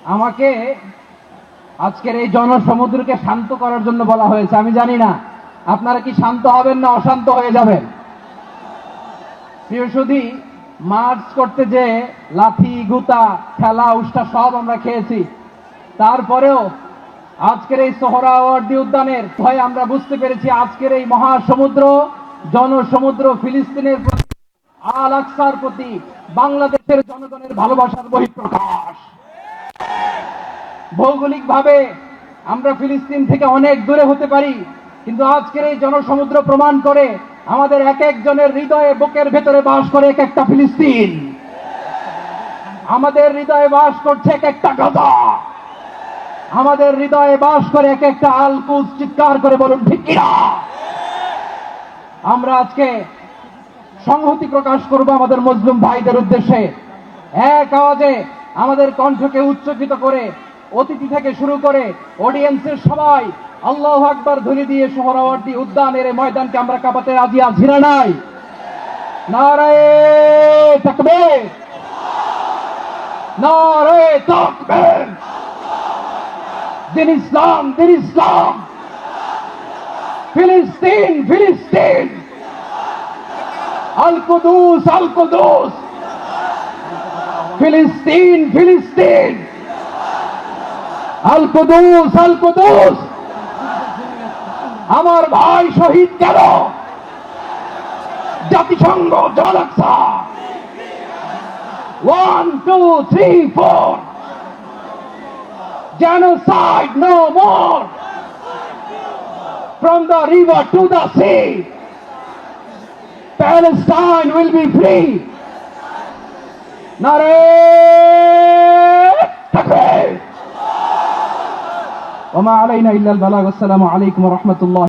আমাকে আজকের এই জনসমুদ্রকে শান্ত করার জন্য বলা হয়েছে। আমি জানি না আপনারা কি শান্ত হবেন না অশান্ত হয়ে যাবেন। প্রিয় সুধী, মার্চ করতে যে লাথি গুতা ঠেলা উষ্টা সব আমরা খেয়েছি, তারপরেও আজকের এই সোহরাওয়ার্দী উদ্যানের ভয়ে আমরা বুঝতে পেরেছি আজকের এই মহাসমুদ্র জনসমুদ্র ফিলিস্তিনের প্রতি, আল আকসার প্রতি বাংলাদেশের জনগণের ভালোবাসার বহিঃপ্রকাশ। ভৌগোলিকভাবে আমরা ফিলিস্তিন থেকে অনেক দূরে হতে পারি, কিন্তু আজকের এই জনসমুদ্র প্রমাণ করে আমাদের এক একজনের হৃদয়ে বুকের ভেতরে বাস করে এক একটা ফিলিস্তিন। আমাদের হৃদয়ে বাস করছে এক একটা গাজা, আমাদের হৃদয়ে বাস করে এক একটা আল কুদস। চিৎকার করে বলুন ঠিক কিনা। আমরা আজকে সংহতি প্রকাশ করব আমাদের মুসলিম ভাইদের উদ্দেশ্যে। এক আওয়াজে আমাদের কণ্ঠকে উচ্চকিত করে অতিথি থেকে শুরু করে অডিয়েন্সের সবাই আল্লাহু আকবার ধ্বনি দিয়ে সোহরাওয়ার্দী উদ্যানের এই ময়দানকে আমরা কাঁপাতে রাজি আছি না নাই? নারায়ে তাকবীর, নারায়ে তাকবীর। দিন ইসলাম, দিন ইসলাম। ফিলিস্তিন, ফিলিস্তিন। আল কুদুস, আল কুদুস। ফিলিস্তিন, ফিলিস্তিন। আল কুদুস, আল কুদুস। আমার ভাই শহীদ কেন? জাতিসংঘ আল আকসা। 1, 2, 3, 4। Genocide no more. From the river to the sea, Palestine will be free. Narey takbir. Wa ma alayna illa al balagh. Assalamu alaykum wa rahmatullah.